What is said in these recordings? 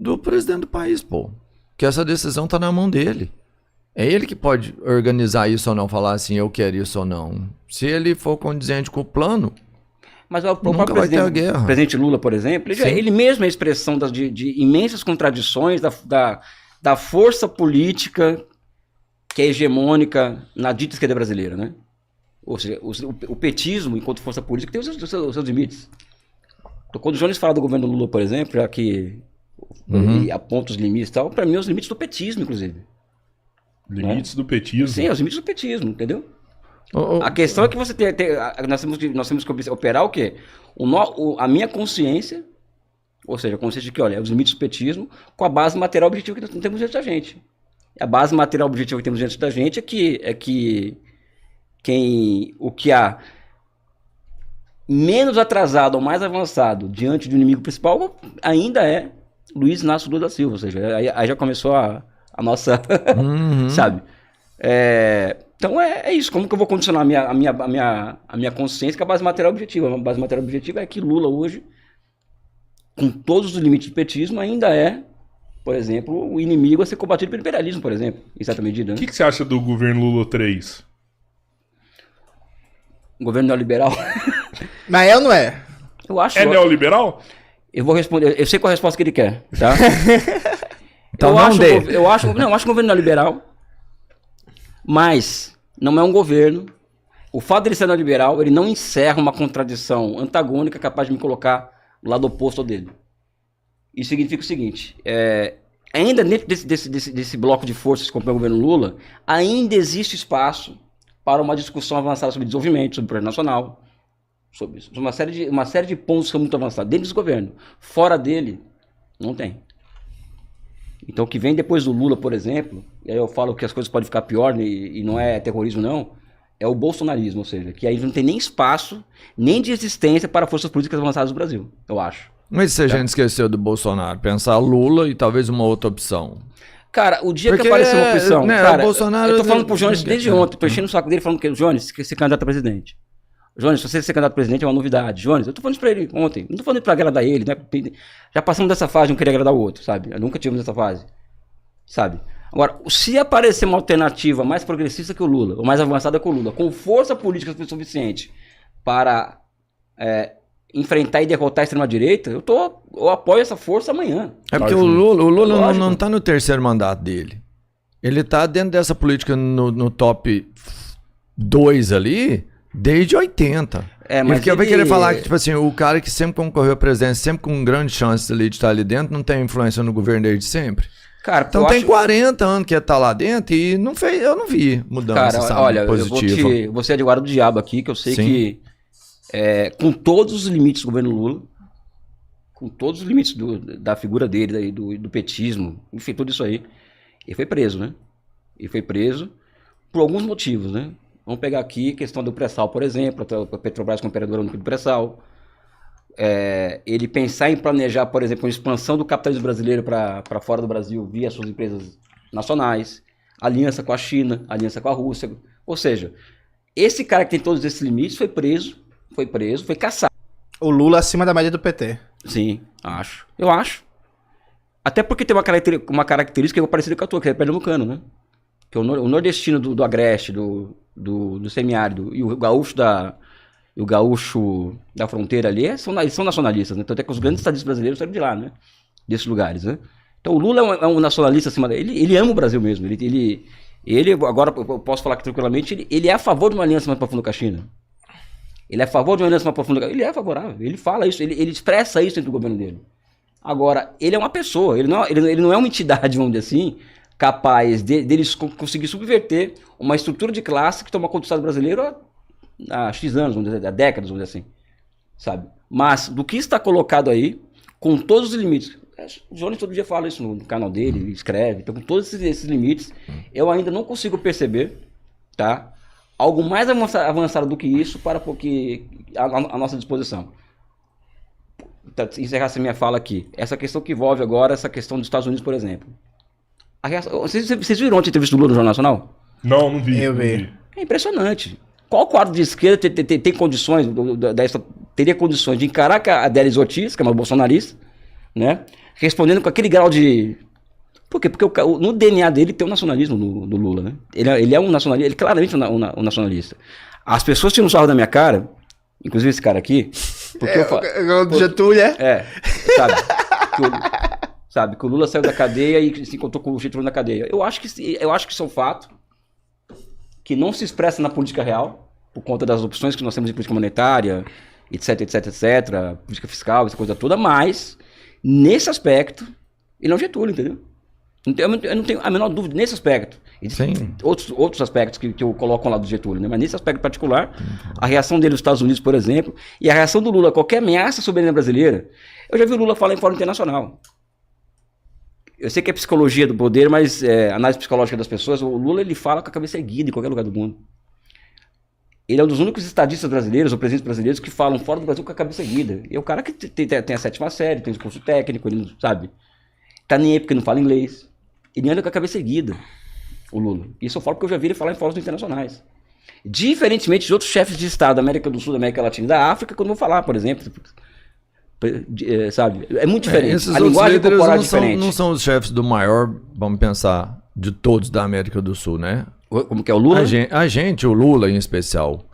do presidente do país, pô. Que essa decisão tá na mão dele. É ele que pode organizar isso ou não, falar assim, eu quero isso ou não. Se ele for condizente com o plano, mas o nunca próprio vai ter a guerra. presidente Lula, por exemplo, ele mesmo é a expressão de imensas contradições da força política que é hegemônica na dita esquerda brasileira, né? Ou seja, o petismo, enquanto força política, tem os seus limites. Então, quando o Jones fala do governo Lula, por exemplo, já que ele aponta os limites e tal, para mim, os limites do petismo, inclusive. Limites do petismo. Sim, os limites do petismo, entendeu? A questão é que você nós temos que operar o quê? A minha consciência, ou seja, a consciência de que, olha, é os limites do petismo com a base material objetiva que nós temos diante da gente. A base material objetiva que temos diante da gente é que o que há menos atrasado ou mais avançado diante do inimigo principal ainda é Luiz Inácio Lula da Silva, ou seja, aí já começou a nossa, sabe? Então é isso, como que eu vou condicionar a minha consciência com a base material objetiva? A base material objetiva é que Lula hoje, com todos os limites do petismo, ainda é, por exemplo, o inimigo a ser combatido pelo imperialismo, por exemplo, em certa medida. O que você acha do governo Lula 3? Governo neoliberal? Mas é ou não é? Eu acho. É neoliberal? Eu vou responder, eu sei qual a resposta que ele quer, tá? Então eu acho um governo neoliberal, mas não é um governo. O fato dele ser neoliberal, ele não encerra uma contradição antagônica capaz de me colocar do lado oposto ao dele. Isso significa o seguinte, ainda dentro desse bloco de forças que compõe o governo Lula, ainda existe espaço para uma discussão avançada sobre desenvolvimento, sobre projeto nacional, sobre uma série de pontos que são muito avançados dentro desse governo. Fora dele, não tem. Então, o que vem depois do Lula, por exemplo, e aí eu falo que as coisas podem ficar pior, e não é terrorismo, não, é o bolsonarismo, ou seja, que aí não tem nem espaço, nem de existência para forças políticas avançadas do Brasil, eu acho. Mas se a gente esqueceu do Bolsonaro, pensar Lula e talvez uma outra opção. Cara, o dia que apareceu uma opção, né, cara, Bolsonaro, eu tô falando pro Jones desde ontem, tô enchendo o saco dele falando que o Jones se ser candidato a presidente. Jones, se você ser candidato a presidente é uma novidade. Jones, eu tô falando isso pra ele ontem. Não tô falando pra agradar ele, né? Já passamos dessa fase de um querer agradar o outro, sabe? Eu nunca tivemos essa fase, sabe? Agora, se aparecer uma alternativa mais progressista que o Lula, ou mais avançada que o Lula, com força política suficiente para enfrentar e derrotar a extrema-direita, eu apoio essa força amanhã. É porque o Lula não tá no terceiro mandato dele. Ele tá dentro dessa política no top 2 ali desde 80. Mas ele vai querer falar que, tipo assim, o cara que sempre concorreu à presidência, sempre com grande chance ali de estar ali dentro, não tem influência no governo desde sempre. Cara, então tem 40 anos que ele tá lá dentro e eu não vi mudança, cara, olha, positiva. Eu vou ser advogado do diabo aqui, que eu sei que com todos os limites do governo Lula, com todos os limites da figura dele, do petismo, enfim, tudo isso aí, ele foi preso, né? Ele foi preso por alguns motivos, né? Vamos pegar aqui a questão do pré-sal, por exemplo, a Petrobras como operadora única do pré-sal. Ele pensar em planejar, por exemplo, uma expansão do capitalismo brasileiro para fora do Brasil via suas empresas nacionais, aliança com a China, aliança com a Rússia. Ou seja, esse cara que tem todos esses limites foi preso, foi caçado. O Lula acima da média do PT. Sim, acho. Eu acho. Até porque tem uma característica que é parecida com a tua, que é pernambucano, né? Que o nordestino do Agreste, do semiárido, e o gaúcho da fronteira ali, eles são nacionalistas, né? Tanto é que os grandes estadistas brasileiros saíram de lá, né? Desses lugares, né? Então o Lula é um nacionalista acima dele. Ele ama o Brasil mesmo. Ele agora eu posso falar que tranquilamente, ele é a favor de uma aliança mais profunda com a China. Ele é a favor de uma aliança mais profunda com a China. Ele é favorável. Ele fala isso, ele expressa isso dentro do governo dele. Agora, ele é uma pessoa, ele não é uma entidade, vamos dizer assim, capaz deles conseguir subverter uma estrutura de classe que toma conta do Estado brasileiro há X anos, vamos dizer, há décadas, vamos dizer assim, sabe? Mas, do que está colocado aí, com todos os limites, o Jones todo dia fala isso no canal dele, escreve, então com todos esses limites, eu ainda não consigo perceber, tá? Algo mais avançado do que isso para a nossa disposição. Então, encerrar essa minha fala aqui, essa questão que envolve agora, essa questão dos Estados Unidos, por exemplo. Vocês viram ontem a entrevista do Lula no Jornal Nacional? Não vi. Eu vi. É impressionante. Qual quadro de esquerda tem condições, teria condições de encarar a Délis Ortiz, que é uma bolsonarista, né? Respondendo com aquele grau de... Por quê? Porque no DNA dele tem o nacionalismo do Lula, né? Ele é um nacionalista, ele é claramente um nacionalista. As pessoas tiram um sarro da minha cara, inclusive esse cara aqui, porque eu falo... O Getúlio, sabe, que o Lula saiu da cadeia e se encontrou com o Getúlio na cadeia. Eu acho que isso é um fato que não se expressa na política real, por conta das opções que nós temos de política monetária, etc, política fiscal, essa coisa toda, mas, nesse aspecto, ele é um Getúlio, entendeu? Eu não tenho a menor dúvida nesse aspecto. Existem outros aspectos que eu coloco ao lado do Getúlio, né? Mas nesse aspecto particular, a reação dele nos Estados Unidos, por exemplo, e a reação do Lula a qualquer ameaça à soberania brasileira, eu já vi o Lula falar em fórum internacional. Eu sei que é psicologia do poder, mas análise psicológica das pessoas, o Lula ele fala com a cabeça erguida em qualquer lugar do mundo. Ele é um dos únicos estadistas brasileiros, ou presidentes brasileiros, que falam fora do Brasil com a cabeça erguida. E é o cara que tem a 7ª série, tem o curso técnico, ele não sabe. Tá nem aí porque não fala inglês. Ele anda com a cabeça erguida, o Lula. Isso eu falo porque eu já vi ele falar em fóruns internacionais. Diferentemente de outros chefes de Estado da América do Sul, da América Latina e da África, quando eu vou falar, por exemplo. Sabe? É muito diferente. A linguagem corporal é diferente. Não são os chefes do maior, vamos pensar, de todos da América do Sul, né? Como que é o Lula? O Lula em especial.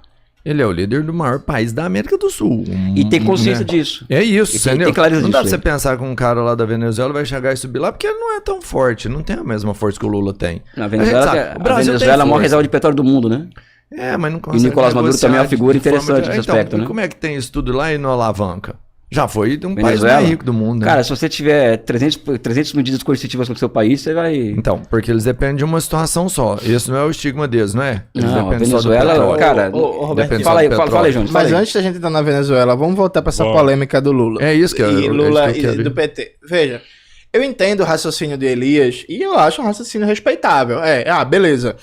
Ele é o líder do maior país da América do Sul. E tem consciência disso. É isso, entendeu? Tem clareza não disso. Dá pra você pensar que um cara lá da Venezuela vai chegar e subir lá, porque ele não é tão forte, não tem a mesma força que o Lula tem. Na Venezuela, a Venezuela é a maior reserva de petróleo do mundo, né? Mas não consegue. E o Nicolás Maduro também é uma figura interessante nesse aspecto, né? Como é que tem isso tudo lá e não alavanca? Já foi um país mais rico do mundo, né? Cara, se você tiver 300 medidas coercitivas no seu país, você vai... Então, porque eles dependem de uma situação só. Esse não é o estigma deles, não é? Eles não, dependem a Venezuela, só do petróleo. cara... Fala aí, João. Mas antes da gente entrar na Venezuela, vamos voltar para essa polêmica do Lula. É isso que eu E Lula que eu e do PT. Veja, eu entendo o raciocínio de Elias e eu acho um raciocínio respeitável. Beleza.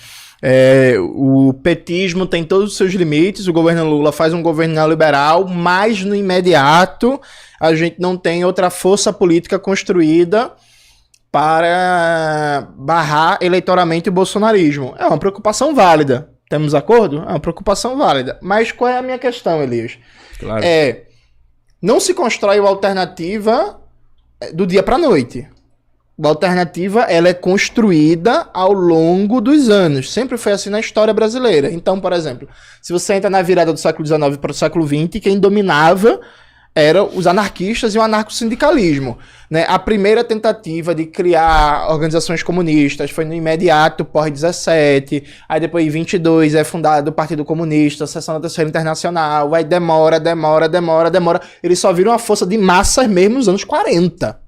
O petismo tem todos os seus limites, o governo Lula faz um governo neoliberal, mas no imediato a gente não tem outra força política construída para barrar eleitoralmente o bolsonarismo. É uma preocupação válida. Temos acordo? É uma preocupação válida. Mas qual é a minha questão, Elias? Claro. Não se constrói uma alternativa do dia para a noite. A alternativa ela é construída ao longo dos anos. Sempre foi assim na história brasileira. Então, por exemplo, se você entra na virada do século XIX para o século XX, quem dominava eram os anarquistas e o anarcossindicalismo, né? A primeira tentativa de criar organizações comunistas foi no imediato, pós-17, aí depois em 22 é fundado o Partido Comunista, a Seção da Terceira Internacional, aí demora. Eles só viram a força de massas mesmo nos anos 40.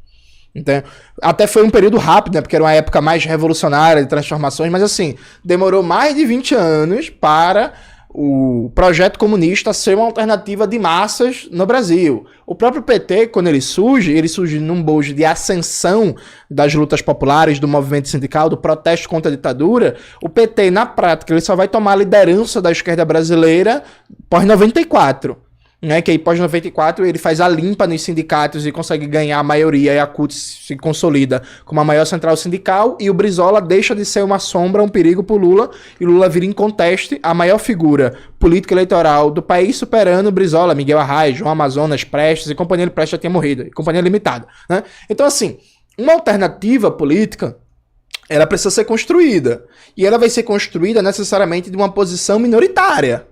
Então, até foi um período rápido, né? Porque era uma época mais revolucionária de transformações, mas assim, demorou mais de 20 anos para o projeto comunista ser uma alternativa de massas no Brasil. O próprio PT, quando ele surge num bojo de ascensão das lutas populares, do movimento sindical, do protesto contra a ditadura. O PT, na prática, ele só vai tomar a liderança da esquerda brasileira pós-94. Né, que aí pós-94 ele faz a limpa nos sindicatos e consegue ganhar a maioria e a CUT se consolida como a maior central sindical e o Brizola deixa de ser uma sombra, um perigo pro Lula e Lula vira em conteste a maior figura política eleitoral do país superando o Brizola, Miguel Arraes, João Amazonas, Prestes e companhia Prestes já tinha morrido, e companhia limitada, né? Então assim, uma alternativa política ela precisa ser construída e ela vai ser construída necessariamente de uma posição minoritária,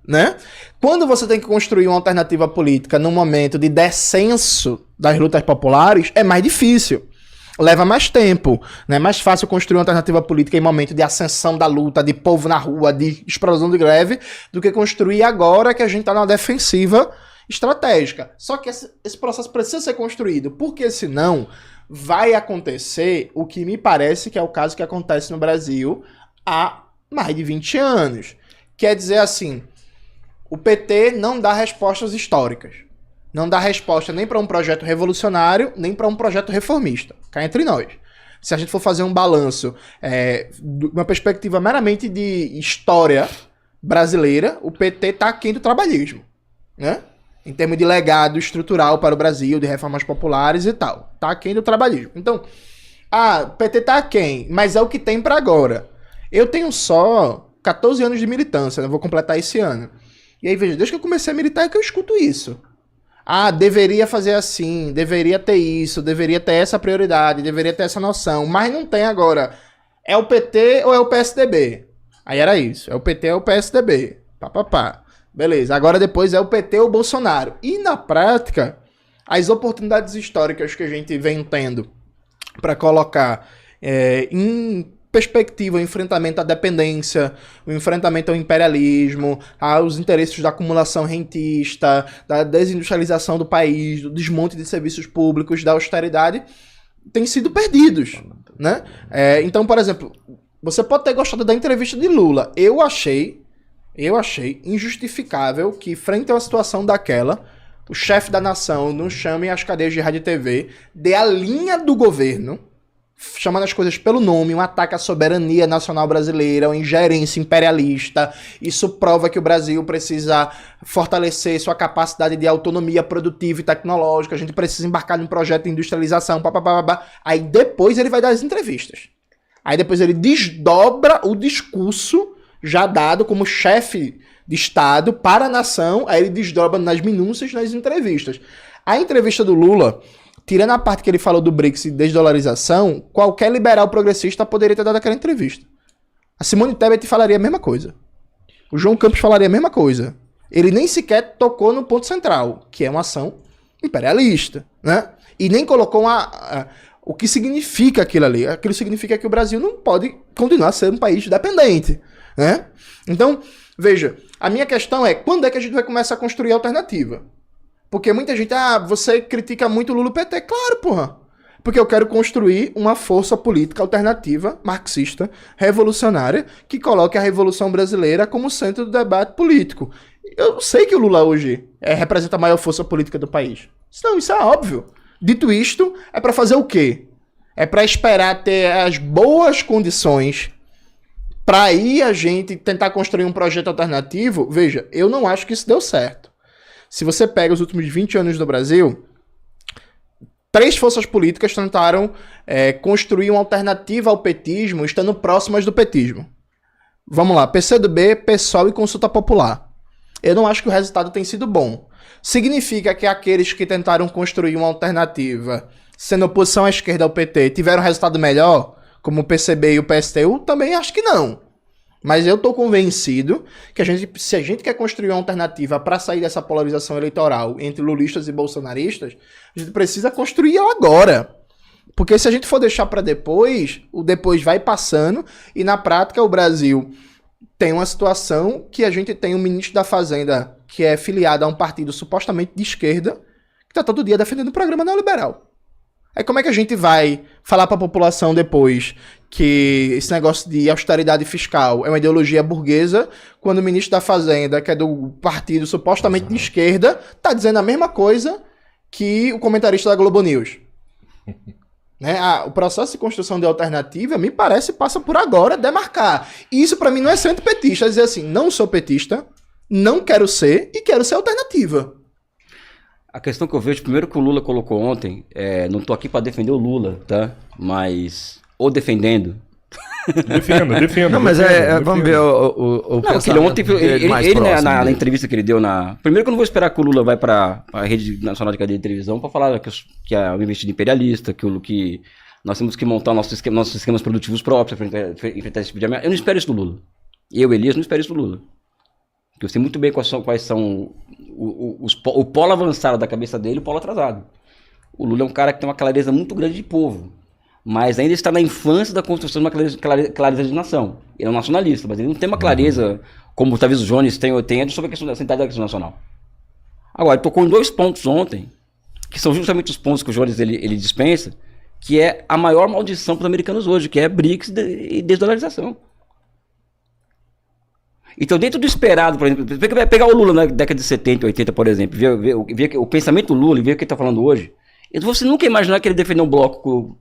né? Quando você tem que construir uma alternativa política num momento de descenso das lutas populares, é mais difícil. Leva mais tempo, né? É mais fácil construir uma alternativa política em momento de ascensão da luta, de povo na rua, de explosão de greve, do que construir agora que a gente está numa defensiva estratégica. Só que esse processo precisa ser construído, porque senão vai acontecer o que me parece que é o caso que acontece no Brasil há mais de 20 anos. Quer dizer assim, o PT não dá respostas históricas. Não dá resposta nem para um projeto revolucionário, nem para um projeto reformista. Cá entre nós. Se a gente for fazer um balanço, uma perspectiva meramente de história brasileira, o PT está aquém do trabalhismo, né? Em termos de legado estrutural para o Brasil, de reformas populares e tal. Está aquém do trabalhismo. Então, o PT está aquém, mas é o que tem para agora. Eu tenho só 14 anos de militância, né? Vou completar esse ano. E aí, veja, desde que eu comecei a militar é que eu escuto isso. Deveria fazer assim, deveria ter isso, deveria ter essa prioridade, deveria ter essa noção, mas não tem agora. É o PT ou é o PSDB? Aí era isso, é o PT ou é o PSDB. Pá. Beleza, agora depois é o PT ou o Bolsonaro. E na prática, as oportunidades históricas que a gente vem tendo para colocar em perspectiva o enfrentamento à dependência, o enfrentamento ao imperialismo, aos interesses da acumulação rentista, da desindustrialização do país, do desmonte de serviços públicos, da austeridade, têm sido perdidos, né? Então, por exemplo, você pode ter gostado da entrevista de Lula. Eu achei injustificável que, frente a uma situação daquela, o chefe da nação não chame as cadeias de rádio e TV, dê a linha do governo, chamando as coisas pelo nome, um ataque à soberania nacional brasileira, uma ingerência imperialista. Isso prova que o Brasil precisa fortalecer sua capacidade de autonomia produtiva e tecnológica, a gente precisa embarcar num projeto de industrialização, Aí depois ele vai dar as entrevistas. Aí depois ele desdobra o discurso já dado como chefe de Estado para a nação, aí ele desdobra nas minúcias nas entrevistas. A entrevista do Lula, tirando a parte que ele falou do BRICS e desdolarização, qualquer liberal progressista poderia ter dado aquela entrevista. A Simone Tebet falaria a mesma coisa. O João Campos falaria a mesma coisa. Ele nem sequer tocou no ponto central, que é uma ação imperialista, né? E nem colocou o que significa aquilo ali. Aquilo significa que o Brasil não pode continuar a ser um país dependente, né? Então, veja, a minha questão é, quando é que a gente vai começar a construir alternativa? Porque muita gente, você critica muito o Lula e o PT. Claro, porra. Porque eu quero construir uma força política alternativa, marxista, revolucionária, que coloque a Revolução Brasileira como centro do debate político. Eu sei que o Lula hoje representa a maior força política do país. Não, isso é óbvio. Dito isto, é para fazer o quê? É para esperar ter as boas condições para aí a gente tentar construir um projeto alternativo. Veja, eu não acho que isso deu certo. Se você pega os últimos 20 anos do Brasil, 3 forças políticas tentaram construir uma alternativa ao petismo, estando próximas do petismo. Vamos lá, PCdoB, PSOL e Consulta Popular. Eu não acho que o resultado tem sido bom. Significa que aqueles que tentaram construir uma alternativa, sendo oposição à esquerda ao PT, tiveram resultado melhor, como o PCB e o PSTU? Também acho que não. Mas eu estou convencido que se a gente quer construir uma alternativa para sair dessa polarização eleitoral entre lulistas e bolsonaristas, a gente precisa construir ela agora. Porque se a gente for deixar para depois, o depois vai passando e na prática o Brasil tem uma situação que a gente tem um ministro da Fazenda que é filiado a um partido supostamente de esquerda que está todo dia defendendo o programa neoliberal. Aí como é que a gente vai falar para a população depois que esse negócio de austeridade fiscal é uma ideologia burguesa, quando o ministro da Fazenda, que é do partido supostamente de esquerda, tá dizendo a mesma coisa que o comentarista da Globo News? Né? O processo de construção de alternativa, me parece, passa por agora demarcar. E isso para mim não é ser antipetista, é dizer assim, não sou petista, não quero ser e quero ser alternativa. A questão que eu vejo, primeiro que o Lula colocou ontem, não tô aqui para defender o Lula, tá? Mas, ou defendendo. Defenda. Não, mas vamos ver o não, ele ontem, na entrevista que ele deu primeiro que eu não vou esperar que o Lula vai para a Rede Nacional de Cadeia de Televisão para falar que é um investido imperialista, que nós temos que montar nossos esquemas produtivos próprios para enfrentar esse tipo de ameaça. Eu não espero isso do Lula. Elias, não espero isso do Lula. Porque eu sei muito bem quais são o polo avançado da cabeça dele e o polo atrasado. O Lula é um cara que tem uma clareza muito grande de povo, mas ainda está na infância da construção de uma clareza de nação. Ele é um nacionalista, mas ele não tem uma clareza, como talvez o Jones tenha sobre a questão da centralidade da questão nacional. Agora, ele tocou em 2 pontos ontem, que são justamente os pontos que o Jones ele dispensa, que é a maior maldição para os americanos hoje, que é BRICS e desdolarização. Então, dentro do esperado, por exemplo, vai pegar o Lula na década de 70, 80, por exemplo, ver o pensamento do Lula e ver o que ele está falando hoje, você nunca imaginar que ele defendeu um bloco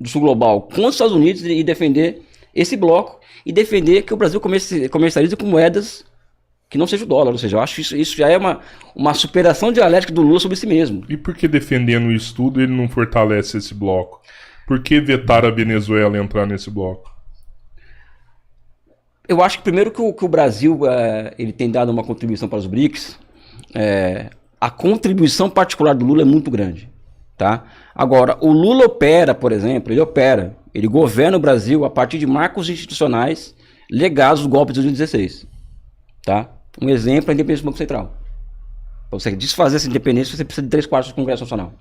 do sul global contra os Estados Unidos e defender esse bloco e defender que o Brasil comercialize com moedas que não seja o dólar. Ou seja, eu acho que isso já é uma superação dialética do Lula sobre si mesmo. E por que defendendo isso tudo ele não fortalece esse bloco? Por que vetar a Venezuela entrar nesse bloco? Eu acho que primeiro que o Brasil ele tem dado uma contribuição para os BRICS a contribuição particular do Lula é muito grande, tá? Agora, o Lula opera, por exemplo, ele governa o Brasil a partir de marcos institucionais legados do golpe de 2016, tá? Um exemplo é a independência do Banco Central. Para você desfazer essa independência, você precisa de 3/4 do Congresso Nacional.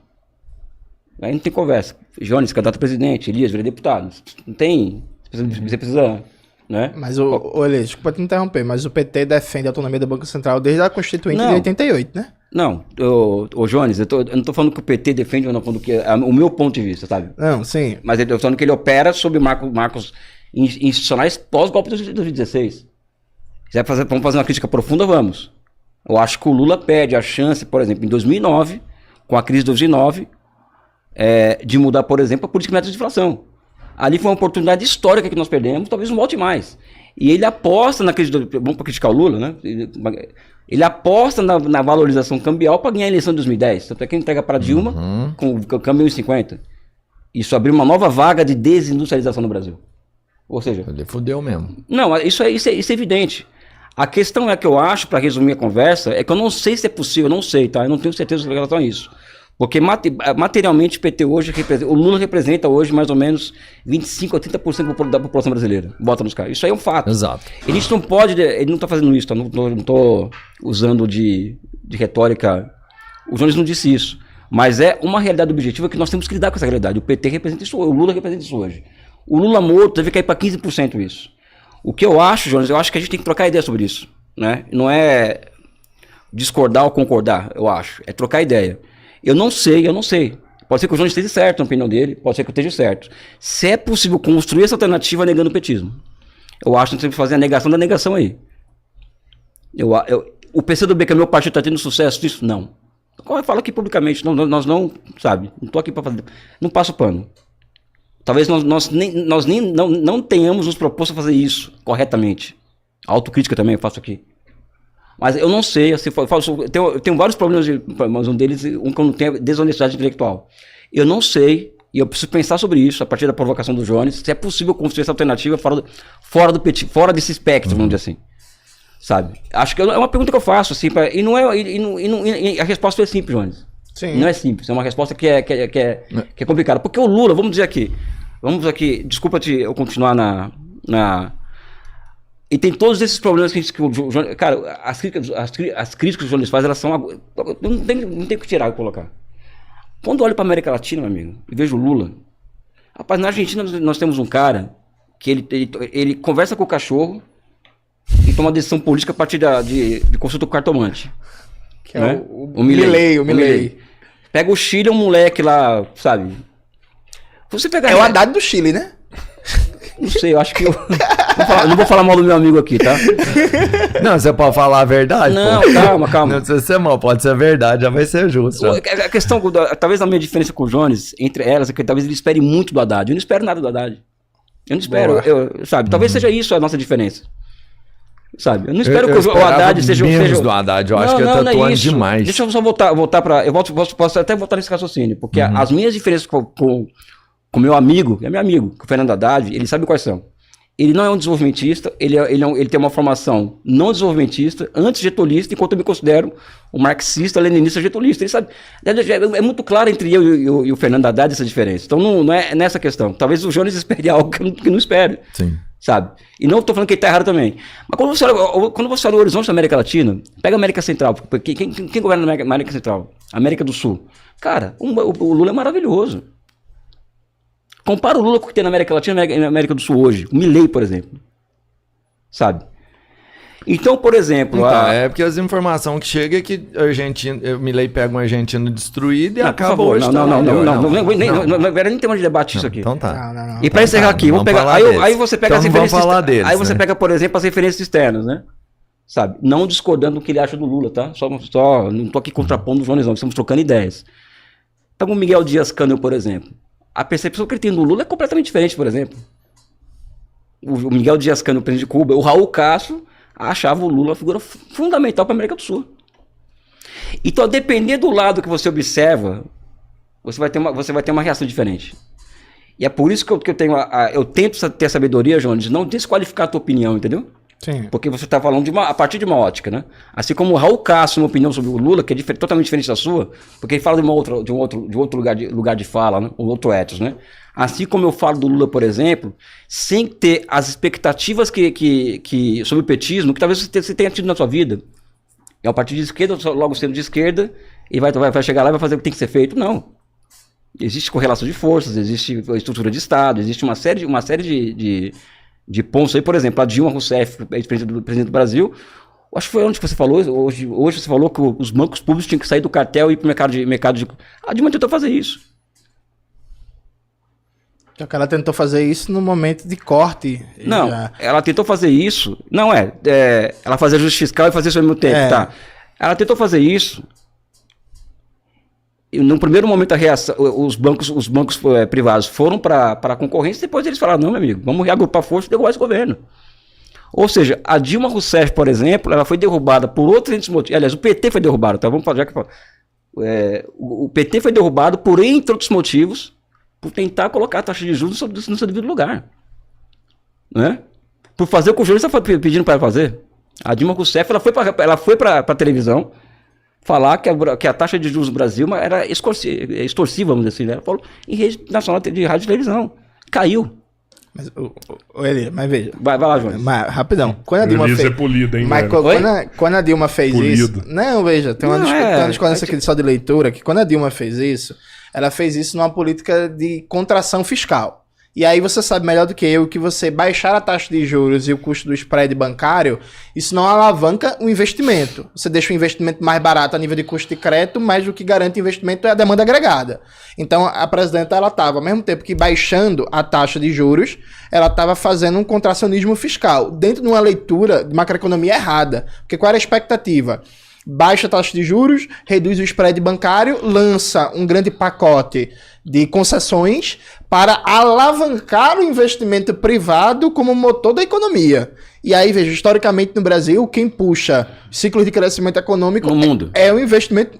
Aí não tem conversa. Jones, candidato a presidente, Elias, vira deputado. Não tem. Você precisa. Né? Mas olha, desculpa te interromper, mas o PT defende a autonomia do Banco Central desde a Constituinte de 88, né? Não, Jones, eu não tô falando que o PT defende ou não, falando que é o meu ponto de vista, sabe? Não, sim. Mas eu tô falando que ele opera sob marcos institucionais pós-golpe de 2016. Vamos fazer uma crítica profunda, vamos. Eu acho que o Lula perde a chance, por exemplo, em 2009, com a crise de 2009, de mudar, por exemplo, a política de meta de inflação. Ali foi uma oportunidade histórica que nós perdemos, talvez não volte mais. E ele aposta na crise, vamos para criticar o Lula, né? Ele aposta na valorização cambial para ganhar a eleição de 2010. Tanto é que ele entrega para Dilma com o câmbio 1,50. Isso abriu uma nova vaga de desindustrialização no Brasil. Ou seja... Ele fudeu mesmo. Não, isso é evidente. A questão é que eu acho, para resumir a conversa, é que eu não sei se é possível, eu não sei, tá? Eu não tenho certeza em relação a isso. Porque materialmente o PT hoje o Lula representa hoje mais ou menos 25% a 30% da população brasileira. Bota nos caras. Isso aí é um fato. Exato. A gente não pode, ele não está fazendo isso, tá? Não tô usando de retórica. O Jones não disse isso. Mas é uma realidade objetiva que nós temos que lidar com essa realidade. O PT representa isso, o Lula representa isso hoje. O Lula morto deve cair para 15% isso. O que eu acho, Jones, eu acho que a gente tem que trocar ideia sobre isso. Né? Não é discordar ou concordar, eu acho. É trocar ideia. Eu não sei. Pode ser que o Jones esteja certo na opinião dele, pode ser que eu esteja certo. Se é possível construir essa alternativa negando o petismo, eu acho que nós temos que fazer a negação da negação aí. O PCdoB, que é meu partido, está tendo sucesso nisso? Não. Eu falo aqui publicamente, nós não, sabe, não estou aqui para fazer, não passo pano. Talvez nós não tenhamos nos proposto a fazer isso corretamente. A autocrítica também eu faço aqui. Mas eu não sei, assim, eu tenho vários problemas, mas um deles, que eu não tenho é desonestidade intelectual. Eu não sei, e eu preciso pensar sobre isso, a partir da provocação do Jones, se é possível construir essa alternativa fora desse espectro, vamos dizer assim. Sabe? Acho que é uma pergunta que eu faço, assim, e a resposta é simples, Jones. Sim. Não é simples, é uma resposta que é complicada. Porque o Lula, vamos aqui, desculpa eu continuar e tem todos esses problemas que o Jones... Cara, as críticas que o Jones faz, elas são... Não tem que tirar e colocar. Quando eu olho para a América Latina, meu amigo, e vejo o Lula... Rapaz, na Argentina nós temos um cara que ele conversa com o cachorro e toma decisão política a partir de consulta com o cartomante. Que né? é o Milei. Pega o Chile, um moleque lá, sabe? Você pega... É o Haddad do Chile, né? Não sei, eu acho que eu não vou falar mal do meu amigo aqui, tá? Não, você pode falar a verdade. Não, pô. calma. Não precisa ser mal, pode ser verdade, já vai ser justo. Já. A questão, talvez a minha diferença com o Jones, entre elas, é que talvez ele espere muito do Haddad. Eu não espero nada do Haddad. Eu não espero, sabe? Talvez seja isso a nossa diferença. Sabe? Eu não espero que o Haddad seja... menos do Haddad, eu acho que ele tá atuando demais. Deixa eu só voltar para... Posso até voltar nesse raciocínio, porque as minhas diferenças com meu amigo, é meu amigo, o Fernando Haddad, ele sabe quais são. Ele não é um desenvolvimentista, ele tem uma formação não desenvolvimentista, anti-getulista, enquanto eu me considero um marxista, leninista, getulista. Ele sabe, é muito claro entre eu e o Fernando Haddad essa diferença. Então não é nessa questão. Talvez o Jones espere algo que não espere. Sim. Sabe? E não estou falando que ele está errado também. Mas quando você olha o horizonte da América Latina, pega a América Central. Quem governa na América Central? América do Sul. Cara, o Lula é maravilhoso. Compara o Lula com o que tem na América Latina e na América do Sul hoje. O Milei, por exemplo. Sabe? Então, por exemplo... é porque as informações que chegam é que o Milei pega um argentino destruído e acaba hoje. Não era nem tema de debate isso aqui. Então tá. Não. E para encerrar aqui, vamos pegar... Aí você pega então as referências... falar deles, aí você né? pega, por exemplo, as referências externas, né? Sabe? Não discordando do que ele acha do Lula, tá? Não tô aqui contrapondo o Jones, não. Estamos trocando ideias. Pega o Miguel Dias-Canel, por exemplo. A percepção que ele tem do Lula é completamente diferente, por exemplo. O Miguel Dias-Canel, presidente de Cuba, o Raul Castro achava o Lula uma figura fundamental para a América do Sul. Então, a depender do lado que você observa, você vai ter uma reação diferente. E é por isso que eu tento ter sabedoria, Jones, de não desqualificar a tua opinião, entendeu? Sim. Porque você está falando a partir de uma ótica, né? Assim como o Raul Castro, uma opinião sobre o Lula, que é totalmente diferente da sua, porque ele fala de um outro lugar de fala, né? Um outro ethos, né? Assim como eu falo do Lula, por exemplo, sem ter as expectativas sobre o petismo, que talvez você tenha tido na sua vida. É um partido de esquerda, logo sendo de esquerda, e vai chegar lá e vai fazer o que tem que ser feito. Não. Existe correlação de forças, existe estrutura de Estado, existe uma série de pontos aí. Por exemplo, a Dilma Rousseff, presidente do Brasil, acho que foi onde você falou, hoje você falou que os bancos públicos tinham que sair do cartel e ir para o mercado de... A Dilma tentou fazer isso. Só que ela tentou fazer isso no momento de corte. Não, ela tentou fazer isso. Não ela fazia ajuste fiscal e fazia isso ao mesmo tempo, tá? Ela tentou fazer isso. E no primeiro momento a reação, os bancos privados foram para a concorrência, depois eles falaram, não, meu amigo, vamos reagrupar força e derrubar esse governo. Ou seja, a Dilma Rousseff, por exemplo, ela foi derrubada por outros motivos. Aliás, o PT foi derrubado, tá? Vamos falar, já que o PT foi derrubado por, entre outros motivos, por tentar colocar a taxa de juros no seu devido lugar. Né? Por fazer o que o jornalista está pedindo para ela fazer. A Dilma Rousseff ela foi para a televisão falar que a taxa de juros no Brasil era extorsiva, vamos dizer assim. Né? Ela falou em rede nacional de rádio e televisão. Caiu. Mas veja. Vai lá, João. Mas, rapidão. Quando a Dilma fez... é polido, hein, mas quando a Dilma fez polido. isso... Não, veja, tem uma discordância aqui só de leitura, que quando a Dilma fez isso, ela fez isso numa política de contração fiscal. E aí você sabe melhor do que eu que você baixar a taxa de juros e o custo do spread bancário, isso não alavanca o investimento. Você deixa o investimento mais barato a nível de custo de crédito, mas o que garante investimento é a demanda agregada. Então a presidenta, ela estava, ao mesmo tempo que baixando a taxa de juros, ela estava fazendo um contracionismo fiscal, dentro de uma leitura de macroeconomia errada. Porque qual era a expectativa? Baixa a taxa de juros, reduz o spread bancário, lança um grande pacote de concessões para alavancar o investimento privado como motor da economia. E aí, veja, historicamente no Brasil, quem puxa ciclos de crescimento econômico no mundo é o investimento,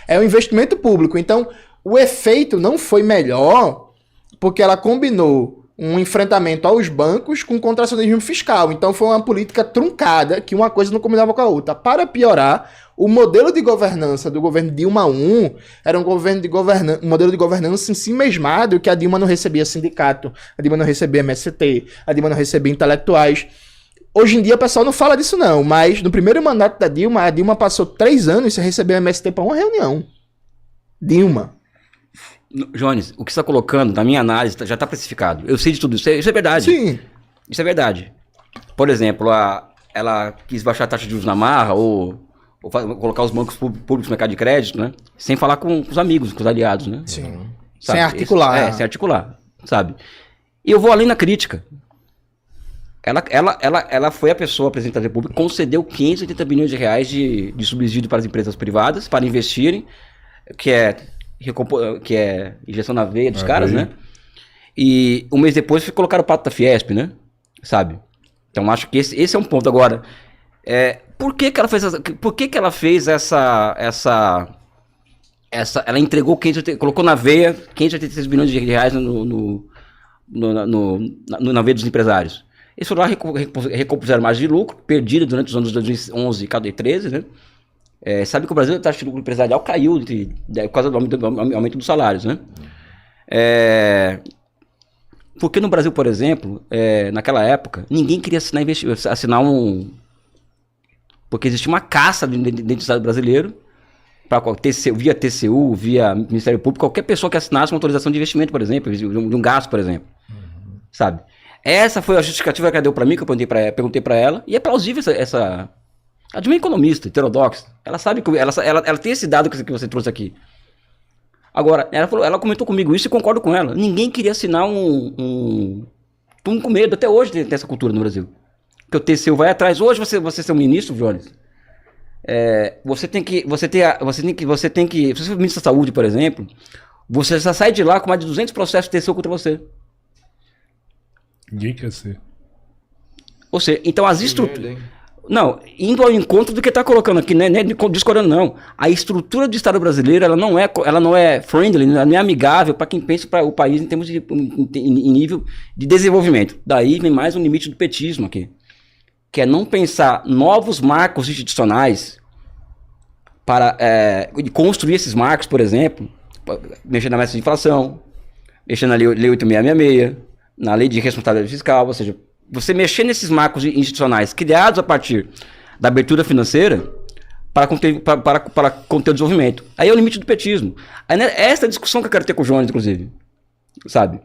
é o investimento público. Então, o efeito não foi melhor porque ela combinou um enfrentamento aos bancos com contracionismo fiscal. Então foi uma política truncada, que uma coisa não combinava com a outra. Para piorar, o modelo de governança do governo Dilma I era um modelo de governança em si mesmado, que a Dilma não recebia sindicato, a Dilma não recebia MST, a Dilma não recebia intelectuais. Hoje em dia o pessoal não fala disso não, mas no primeiro mandato da Dilma, a Dilma passou 3 anos sem receber MST para uma reunião. Dilma. Jones, o que você está colocando, na minha análise, já está precificado. Eu sei de tudo isso. Isso é verdade. Sim. Isso é verdade. Por exemplo, ela quis baixar a taxa de juros na marra ou colocar os bancos públicos no mercado de crédito, né? Sem falar com os amigos, com os aliados, né? Sim. Sabe? Sem articular. Sem articular, sabe? E eu vou além na crítica. Ela foi a pessoa, a presidente da República, concedeu 580 bilhões de reais de subsídio para as empresas privadas para investirem, que é injeção na veia dos caras, né? E um mês depois colocaram o pato da Fiesp, né? Sabe? Então acho que esse é um ponto. Agora, por que ela fez essa ela entregou colocou na veia 586 bilhões de reais na veia dos empresários? Eles foram lá, recompuseram margem de lucro, perdida durante os anos 2011 e 2013, né? Sabe que o Brasil, a taxa de lucro empresarial caiu por causa do aumento dos salários, né? Porque no Brasil, por exemplo, naquela época, ninguém queria assinar porque existia uma caça dentro do Estado brasileiro, via TCU, via Ministério Público, qualquer pessoa que assinasse uma autorização de investimento, por exemplo, de um gasto, por exemplo. Sabe? Essa foi a justificativa que ela deu para mim, que eu perguntei para ela, e é plausível essa a Dilma é economista, heterodoxa. Ela sabe que ela tem esse dado que você trouxe aqui. Agora, ela comentou comigo isso e concordo com ela. Ninguém queria assinar com medo. Até hoje tem essa cultura no Brasil. Que o TCU vai atrás. Hoje você ser um ministro, Jones, você tem que. Se você for ministro da Saúde, por exemplo, você já sai de lá com mais de 200 processos de TCU contra você. Ninguém quer ser. Ou seja, então as estruturas. Não, indo ao encontro do que está colocando aqui, né? Discordando, não. A estrutura do Estado brasileiro, ela não é friendly, ela não é amigável para quem pensa para o país em termos em nível de desenvolvimento. Daí vem mais um limite do petismo aqui. que é não pensar novos marcos institucionais para construir esses marcos, por exemplo, mexer na meta de inflação, mexer na lei 8666, na lei de responsabilidade fiscal, ou seja, você mexer nesses marcos institucionais criados a partir da abertura financeira para conter o desenvolvimento. Aí é o limite do petismo. Aí, né, essa é a discussão que eu quero ter com o Jones, inclusive. Sabe?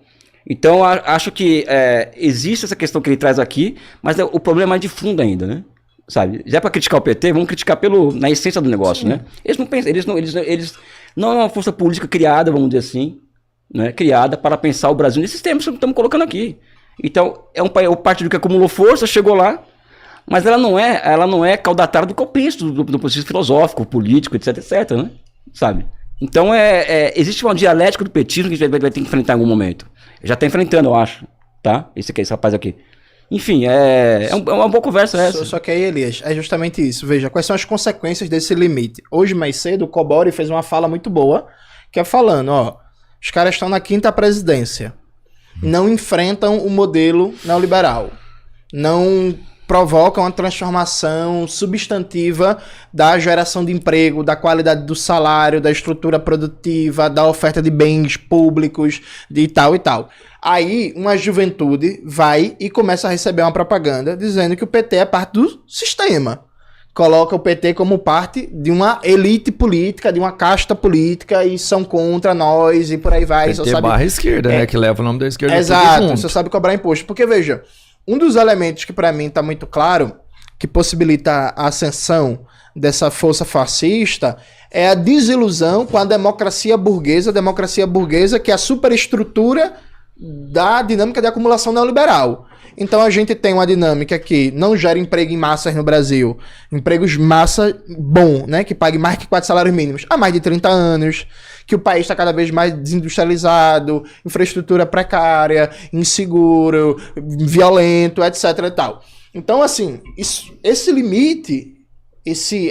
Então, acho que existe essa questão que ele traz aqui, mas o problema é de fundo ainda, né? Sabe? Já para criticar o PT, vamos criticar na essência do negócio, sim, né? Eles não pensam, eles não é uma força política criada, vamos dizer assim, né? Criada para pensar o Brasil nesses termos que estamos colocando aqui. Então, o partido que acumulou força, chegou lá, mas ela não é caudatária do que eu penso, do ponto de vista filosófico, político, etc, etc, né? Sabe? Então, existe uma dialética do petismo que a gente vai ter que enfrentar em algum momento. Já está enfrentando, eu acho, tá? Esse rapaz aqui. Enfim, uma boa conversa essa. Só que aí, Elias, é justamente isso. Veja, quais são as consequências desse limite? Hoje, mais cedo, o Cobori fez uma fala muito boa, que é falando, ó, os caras estão na 5ª presidência, não enfrentam o modelo neoliberal, não provocam a transformação substantiva da geração de emprego, da qualidade do salário, da estrutura produtiva, da oferta de bens públicos, de tal e tal. Aí, uma juventude vai e começa a receber uma propaganda dizendo que o PT é parte do sistema. Coloca o PT como parte de uma elite política, de uma casta política, e são contra nós, e por aí vai. PT só sabe... barra esquerda, né? Que leva o nome da esquerda. Exato, você sabe cobrar imposto. Porque, veja, um dos elementos que para mim está muito claro, que possibilita a ascensão dessa força fascista, é a desilusão com a democracia burguesa que é a superestrutura da dinâmica de acumulação neoliberal. Então a gente tem uma dinâmica que não gera emprego em massas no Brasil, empregos massa bom, né, que pague mais que 4 salários mínimos há mais de 30 anos, que o país está cada vez mais desindustrializado, infraestrutura precária, inseguro, violento, etc. e tal. Então, assim, esse limite,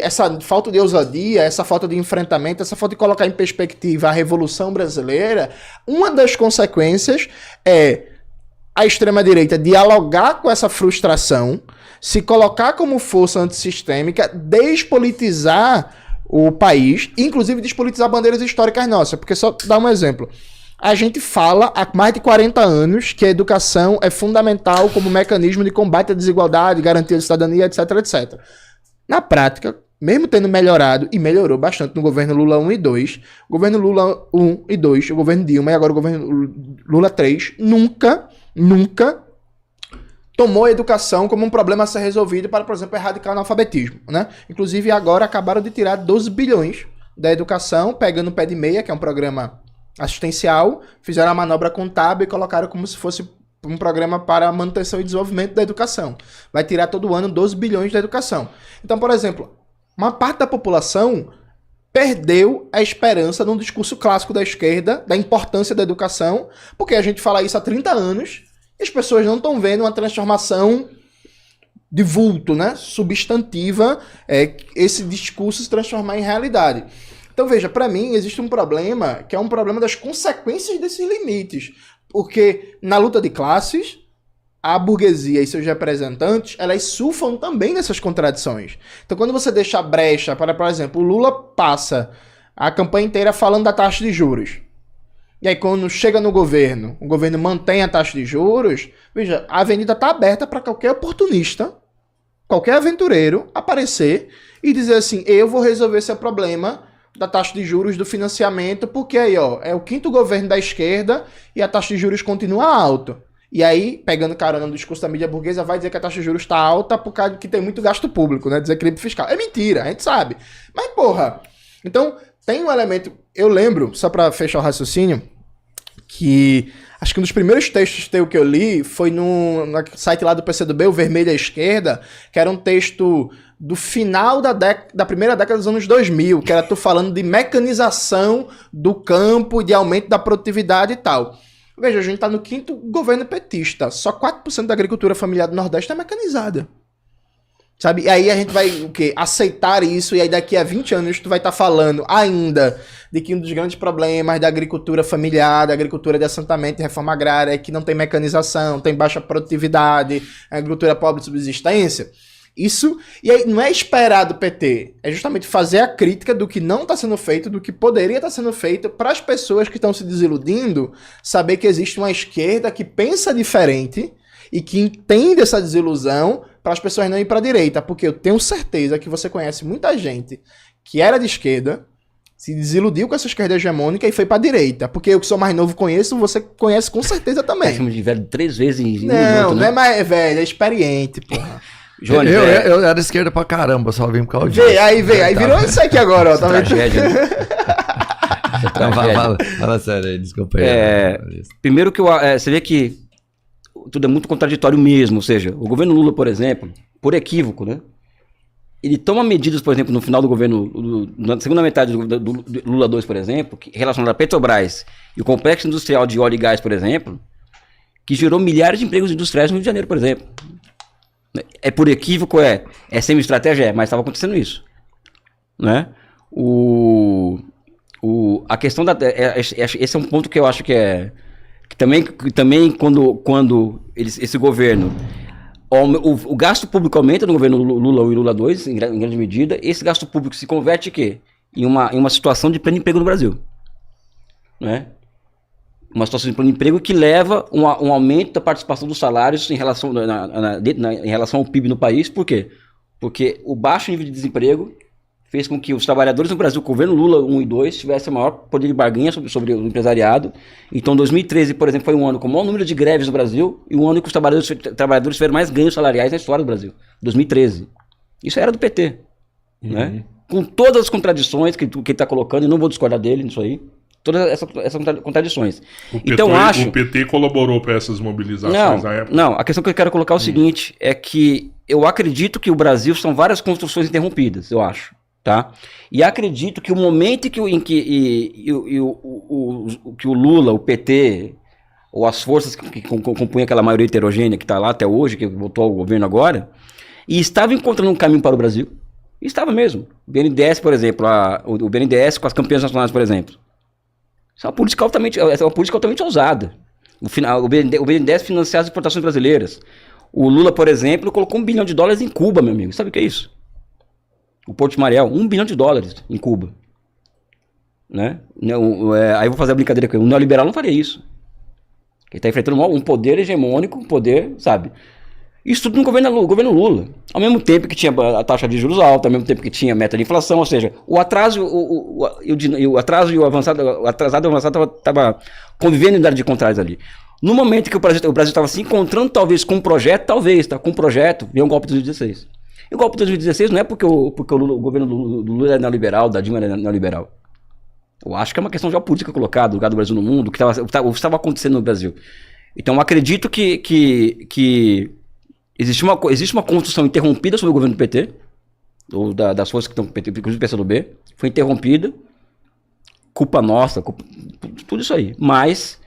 essa falta de ousadia, essa falta de enfrentamento, essa falta de colocar em perspectiva a Revolução Brasileira, uma das consequências é a extrema-direita dialogar com essa frustração, se colocar como força antissistêmica, despolitizar o país, inclusive despolitizar bandeiras históricas nossas. Porque, só dar um exemplo, a gente fala há mais de 40 anos que a educação é fundamental como mecanismo de combate à desigualdade, garantia de cidadania, etc, etc. Na prática, mesmo tendo melhorado, e melhorou bastante no governo Lula 1 e 2, o governo Lula 1 e 2, o governo Dilma e agora o governo Lula 3, nunca tomou a educação como um problema a ser resolvido para, por exemplo, erradicar o analfabetismo, né? Inclusive, agora acabaram de tirar 12 bilhões da educação, pegando o pé de meia, que é um programa assistencial, fizeram a manobra contábil e colocaram como se fosse um programa para a manutenção e desenvolvimento da educação. Vai tirar todo ano 12 bilhões da educação. Então, por exemplo, uma parte da população perdeu a esperança num discurso clássico da esquerda, da importância da educação, porque a gente fala isso há 30 anos e as pessoas não estão vendo uma transformação de vulto, né? Substantiva, esse discurso se transformar em realidade. Então, veja, para mim existe um problema, que é um problema das consequências desses limites, porque na luta de classes, a burguesia e seus representantes, elas surfam também nessas contradições. Então, quando você deixa a brecha para, por exemplo, o Lula passa a campanha inteira falando da taxa de juros. E aí, quando chega no governo, o governo mantém a taxa de juros, veja, a avenida está aberta para qualquer oportunista, qualquer aventureiro aparecer e dizer assim, eu vou resolver esse problema da taxa de juros do financiamento, porque aí, ó, é o 5º governo da esquerda e a taxa de juros continua alta. E aí, pegando carona no discurso da mídia burguesa, vai dizer que a taxa de juros está alta por causa que tem muito gasto público, né? Desequilíbrio fiscal. É mentira, a gente sabe. Mas, porra, então, tem um elemento... Eu lembro, só para fechar o raciocínio, que acho que um dos primeiros textos teu que eu li foi no site lá do PCdoB, o Vermelho à Esquerda, que era um texto do final da primeira década dos anos 2000, que era tu falando de mecanização do campo, de aumento da produtividade e tal. Veja, a gente está no 5º governo petista. Só 4% da agricultura familiar do Nordeste é mecanizada. Sabe? E aí a gente vai, o quê? Aceitar isso, e aí daqui a 20 anos tu vai estar falando ainda de que um dos grandes problemas da agricultura familiar, da agricultura de assentamento e reforma agrária é que não tem mecanização, tem baixa produtividade, agricultura pobre de subsistência. Isso, e aí não é esperar do PT, é justamente fazer a crítica do que não está sendo feito, do que poderia estar sendo feito, para as pessoas que estão se desiludindo, saber que existe uma esquerda que pensa diferente e que entende essa desilusão, para as pessoas não ir para a direita, porque eu tenho certeza que você conhece muita gente que era de esquerda, se desiludiu com essa esquerda hegemônica e foi para a direita, porque eu que sou mais novo conheço, você conhece com certeza também. Chama de velho 3 vezes em Não, minuto, não né? é mais velho, é experiente, porra. Jones, Eu era esquerda pra caramba, só vim por causa disso. Aí virou isso aqui agora, ó. Tá vendo? tragédia, né? Não, fala sério aí, desculpa aí. Primeiro que você vê que tudo é muito contraditório mesmo, ou seja, o governo Lula, por exemplo, por equívoco, né? Ele toma medidas, por exemplo, no final do governo, na segunda metade do Lula 2, por exemplo, relacionado à Petrobras e o complexo industrial de óleo e gás, por exemplo, que gerou milhares de empregos industriais no Rio de Janeiro, por exemplo. É por equívoco, é sem estratégia, mas estava acontecendo isso, né? A questão esse é um ponto que eu acho que também quando esse governo, o gasto público aumenta no governo Lula 1 e Lula 2, em grande medida, esse gasto público se converte em uma situação de pleno emprego no Brasil, né? Uma situação de pleno emprego que leva um aumento da participação dos salários em relação ao PIB no país. Por quê? Porque o baixo nível de desemprego fez com que os trabalhadores no Brasil, o governo Lula 1 e 2, tivessem o maior poder de barganha sobre o empresariado. Então, 2013, por exemplo, foi um ano com o maior número de greves no Brasil e um ano que os trabalhadores tiveram mais ganhos salariais na história do Brasil. 2013. Isso era do PT. Né? Com todas as contradições que ele está colocando, e não vou discordar dele nisso aí. Todas essas contradições. O PT colaborou para essas mobilizações na época? Não, a questão que eu quero colocar é o seguinte, é que eu acredito que o Brasil são várias construções interrompidas, eu acho. Tá? E acredito que o momento em que o Lula, o PT, ou as forças que compõem aquela maioria heterogênea que está lá até hoje, que voltou ao governo agora, e estava encontrando um caminho para o Brasil. Estava mesmo. O BNDES, por exemplo, o BNDES com as campeãs nacionais, por exemplo. Essa é uma política altamente ousada. O BNDES financia as exportações brasileiras. O Lula, por exemplo, colocou $1 bilhão em Cuba, meu amigo. Sabe o que é isso? O Porto de Mariel, $1 bilhão em Cuba. Né? Aí eu vou fazer a brincadeira com ele. O neoliberal não faria isso. Ele está enfrentando um poder hegemônico, um poder, sabe? Isso tudo no governo Lula. Ao mesmo tempo que tinha a taxa de juros alta, ao mesmo tempo que tinha a meta de inflação, ou seja, o atrasado e o avançado estava convivendo em idade de contrários ali. No momento que o Brasil estava se encontrando, talvez, com um projeto, veio um golpe de 2016. E o golpe de 2016 não é porque o governo do Lula é neoliberal, da Dilma é neoliberal. Eu acho que é uma questão geopolítica colocada, o lugar do Brasil no mundo, o que estava acontecendo no Brasil. Então, eu acredito que existe uma construção interrompida sobre o governo do PT, ou das forças que estão com o PT, inclusive o PCdoB, foi interrompida, culpa nossa, tudo isso aí. Mas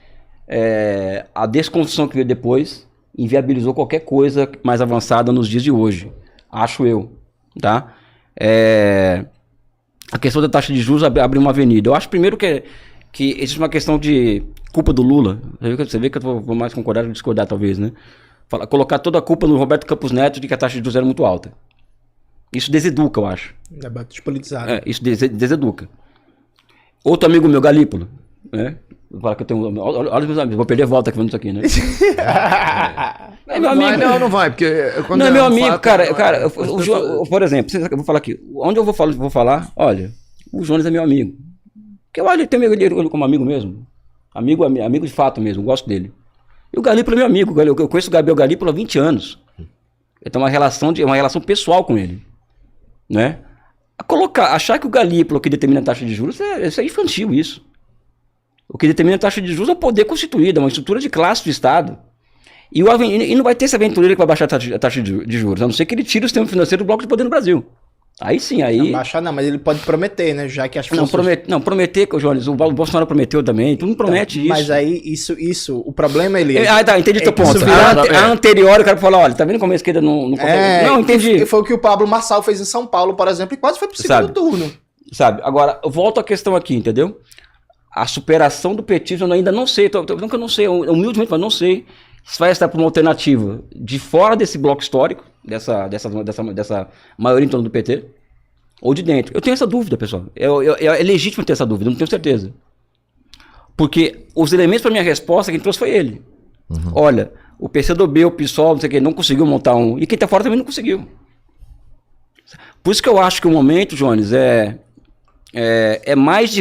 a desconstrução que veio depois inviabilizou qualquer coisa mais avançada nos dias de hoje, acho eu. Tá? A questão da taxa de juros abre uma avenida. Eu acho primeiro que existe uma questão de culpa do Lula. Você vê que eu vou mais concordar ou discordar, talvez, né? Colocar toda a culpa no Roberto Campos Neto de que a taxa de juros era muito alta. Isso deseduca, eu acho. Debate despolitizado. Isso deseduca. Outro amigo meu, Galípolo, né? Fala que eu tenho. Olha os meus amigos, vou perder a volta aqui vendo isso aqui, né? É meu amigo. Não vai, porque. Não, é meu amigo, cara. Por exemplo, eu vou falar aqui. Onde eu vou falar, olha, o Jones é meu amigo. Porque eu tenho ele como amigo mesmo. Amigo de fato mesmo, gosto dele. E o Galípolo é meu amigo. Eu conheço o Gabriel Galípolo há 20 anos. Eu tenho uma relação pessoal com ele. Né? Achar que o Galípolo que determina a taxa de juros, isso é infantil, isso. O que determina a taxa de juros é o poder constituído, é uma estrutura de classe do Estado. E não vai ter esse aventureiro que vai baixar a taxa de juros, a não ser que ele tire o sistema financeiro do bloco de poder no Brasil. Aí sim, aí... Baixar não, mas ele pode prometer, né? Já que as forças... Prometer, Jones, o Bolsonaro prometeu também, tu não promete isso. Mas aí, isso, o problema, ele... Tá, entendi teu ponto. A anterior, o cara falou, olha, tá vendo como a esquerda não consegue... Não, entendi. Foi o que o Pablo Marçal fez em São Paulo, por exemplo, e quase foi pro segundo turno. Sabe, agora, eu volto à questão aqui, entendeu? A superação do petismo eu ainda não sei, nunca não sei, humildemente, mas não sei se vai estar por uma alternativa de fora desse bloco histórico, dessa maioria em torno do PT, ou de dentro. Eu tenho essa dúvida, pessoal. É legítimo ter essa dúvida, não tenho certeza. Porque os elementos para minha resposta, quem trouxe foi ele. Uhum. Olha, o PCdoB, o PSOL, não sei o que, não conseguiu montar um. E quem tá fora também não conseguiu. Por isso que eu acho que o momento, Jones, é mais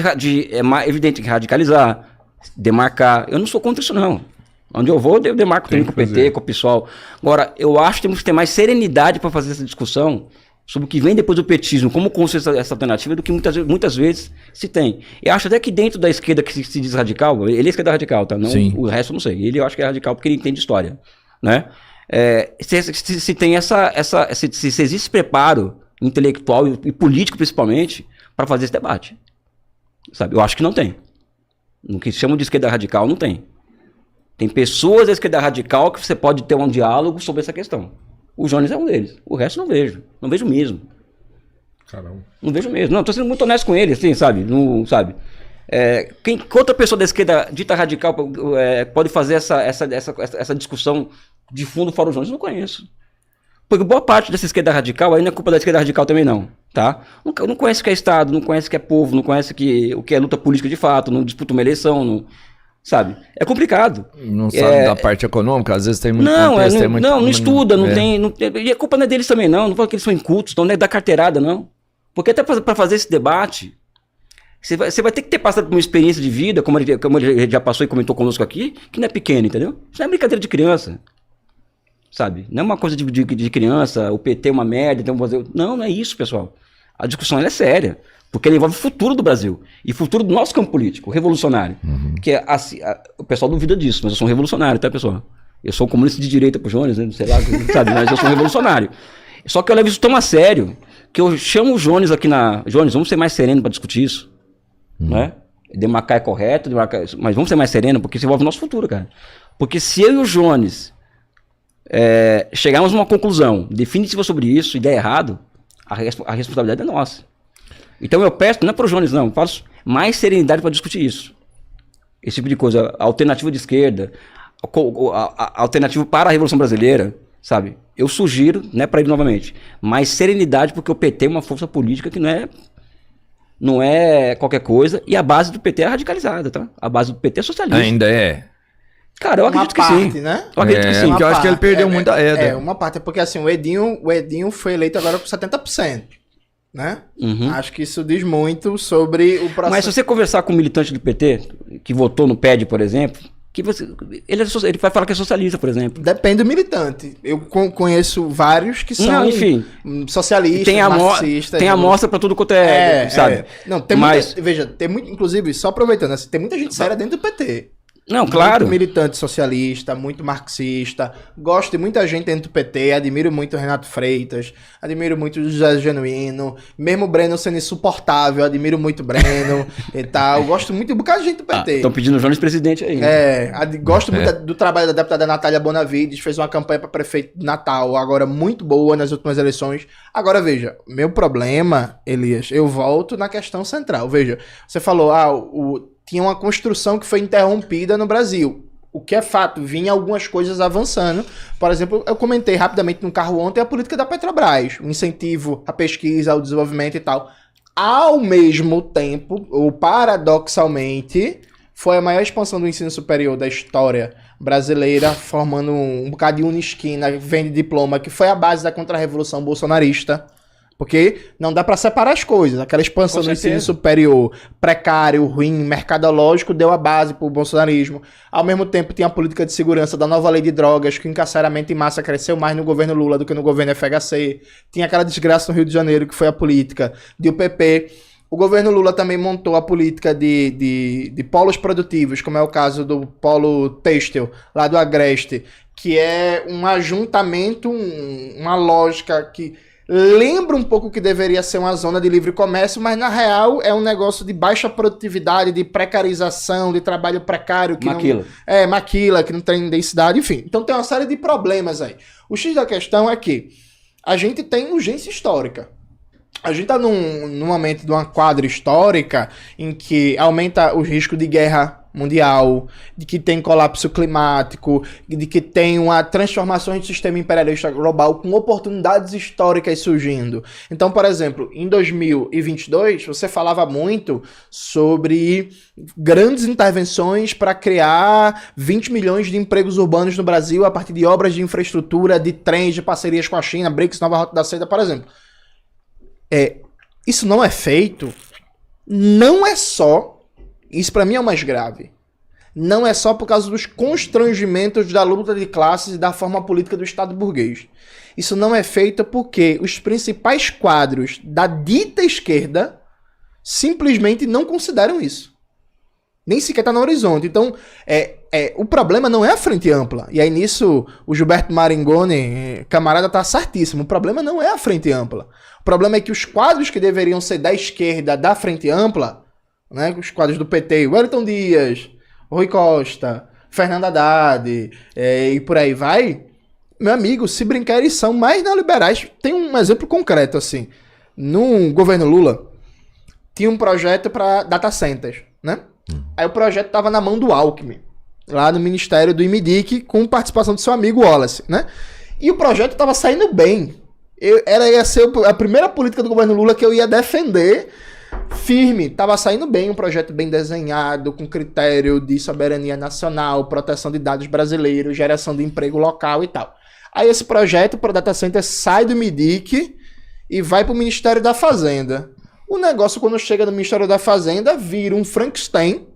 evidente que radicalizar, demarcar. Eu não sou contra isso, não. Onde eu vou, eu demarco também com o PT, com o PSOL. Agora, eu acho que temos que ter mais serenidade para fazer essa discussão sobre o que vem depois do petismo, como construir essa alternativa, do que muitas vezes se tem. Eu acho até que dentro da esquerda que se diz radical, ele é esquerda radical, tá? Não, o resto eu não sei. Ele eu acho que é radical porque ele entende história, né? Se tem se existe preparo intelectual e político principalmente para fazer esse debate, sabe? Eu acho que não tem. No que chamam de esquerda radical, não tem. Tem pessoas da esquerda radical que você pode ter um diálogo sobre essa questão. O Jones é um deles. O resto não vejo. Não vejo mesmo. Caramba. Não vejo mesmo. Não, tô sendo muito honesto com ele, assim, sabe? Não, sabe? Que outra pessoa da esquerda dita radical pode fazer essa discussão de fundo fora o Jones? Não conheço. Porque boa parte dessa esquerda radical, aí não é culpa da esquerda radical também não, tá? Não conhece o que é Estado, não conhece o que é povo, não conhece o que é luta política de fato, não disputa uma eleição, não... Sabe? É complicado. Não sabe da parte econômica, às vezes tem muito contexto. Não estuda, não tem... E a culpa não é deles também, não. Não falo que eles são incultos, não é da carteirada, não. Porque até para fazer esse debate, você vai ter que ter passado por uma experiência de vida, como ele já passou e comentou conosco aqui, que não é pequena, entendeu? Isso não é brincadeira de criança. Sabe? Não é uma coisa de criança, o PT é uma merda, então fazer... Não é isso, pessoal. A discussão ela é séria. Porque ela envolve o futuro do Brasil. E o futuro do nosso campo político, revolucionário. Uhum. Que o pessoal duvida disso, mas eu sou um revolucionário, tá, pessoal? Eu sou um comunista de direita pro Jones, né? Sei lá, sabe? Mas eu sou um revolucionário. Só que eu levo isso tão a sério que eu chamo o Jones aqui Jones, vamos ser mais sereno para discutir isso. Né? Demarcar é correto, mas vamos ser mais sereno, porque isso envolve o nosso futuro, cara. Porque se eu e o Jones chegarmos a uma conclusão definitiva sobre isso e der errado, a responsabilidade é nossa. Então eu peço, não é para o Jones não, eu faço mais serenidade para discutir isso. Esse tipo de coisa, a alternativa de esquerda, a alternativa para a Revolução Brasileira, sabe? Eu sugiro, né, para ele novamente, mais serenidade, porque o PT é uma força política que não é qualquer coisa, e a base do PT é radicalizada, tá? A base do PT é socialista. Ainda é? Cara, eu acredito que sim. Né? Eu acredito que sim. Porque eu acho que ele perdeu muita uma parte, porque assim, o Edinho foi eleito agora com 70%. Né? Uhum. Acho que isso diz muito sobre o processo. Mas se você conversar com um militante do PT, que votou no PED, por exemplo, ele vai falar que é socialista, por exemplo. Depende do militante. Eu conheço vários que são socialistas, marxistas. Tem amostra pra tudo quanto sabe? Não, tem inclusive, só aproveitando, assim, tem muita gente séria dentro do PT. Não, claro. Muito militante socialista, muito marxista. Gosto de muita gente dentro do PT. Admiro muito o Renato Freitas. Admiro muito o José Genuíno. Mesmo o Breno sendo insuportável, admiro muito o Breno e tal. Gosto muito de um bocado de gente do PT. Estão pedindo o Jones presidente aí. Gosto muito do trabalho da deputada Natália Bonavides. Fez uma campanha para prefeito de Natal, agora muito boa nas últimas eleições. Agora, veja, meu problema, Elias, eu volto na questão central. Veja, você falou, tinha uma construção que foi interrompida no Brasil. O que é fato, vinha algumas coisas avançando. Por exemplo, eu comentei rapidamente no carro ontem a política da Petrobras, o incentivo à pesquisa, ao desenvolvimento e tal. Ao mesmo tempo, ou paradoxalmente, foi a maior expansão do ensino superior da história brasileira, formando um bocado de unisquina, vende diploma, que foi a base da contra-revolução bolsonarista. Porque não dá para separar as coisas. Aquela expansão do ensino superior precário, ruim, mercadológico, deu a base para o bolsonarismo. Ao mesmo tempo, tinha a política de segurança da nova lei de drogas, que o encarceramento em massa cresceu mais no governo Lula do que no governo FHC. Tinha aquela desgraça no Rio de Janeiro, que foi a política do PP. O governo Lula também montou a política de polos produtivos, como é o caso do polo têxtil, lá do Agreste, que é um ajuntamento, uma lógica que lembra um pouco que deveria ser uma zona de livre comércio, mas na real é um negócio de baixa produtividade, de precarização, de trabalho precário. Maquila. Maquila, que não tem densidade, enfim. Então tem uma série de problemas aí. O X da questão é que a gente tem urgência histórica. A gente está num momento de uma quadra histórica em que aumenta o risco de guerra mundial, de que tem colapso climático, de que tem uma transformação de sistema imperialista global com oportunidades históricas surgindo. Então, por exemplo, em 2022, você falava muito sobre grandes intervenções para criar 20 milhões de empregos urbanos no Brasil a partir de obras de infraestrutura, de trens, de parcerias com a China, BRICS, Nova Rota da Seda, por exemplo. Isso não é feito, não é só... Isso pra mim é o mais grave. Não é só por causa dos constrangimentos da luta de classes e da forma política do Estado burguês. Isso não é feito porque os principais quadros da dita esquerda simplesmente não consideram isso. Nem sequer está no horizonte. Então, o problema não é a frente ampla. E aí nisso, o Gilberto Maringoni, camarada, tá certíssimo. O problema não é a frente ampla. O problema é que os quadros que deveriam ser da esquerda da frente ampla, né, os quadros do PT, Wellington Dias, Rui Costa, Fernando Haddad, e por aí vai, meu amigo, se brincar, eles são mais neoliberais. Tem um exemplo concreto, assim. No governo Lula, tinha um projeto para data centers, né? Aí o projeto tava na mão do Alckmin, lá no Ministério do IMIDIC, com participação do seu amigo Wallace, né? E o projeto tava saindo bem. Ia ser a primeira política do governo Lula que eu ia defender firme. Tava saindo bem, um projeto bem desenhado, com critério de soberania nacional, proteção de dados brasileiros, geração de emprego local e tal. Aí esse projeto para data center sai do MIDIC e vai para o Ministério da Fazenda. O negócio, quando chega no Ministério da Fazenda, vira um Frankenstein,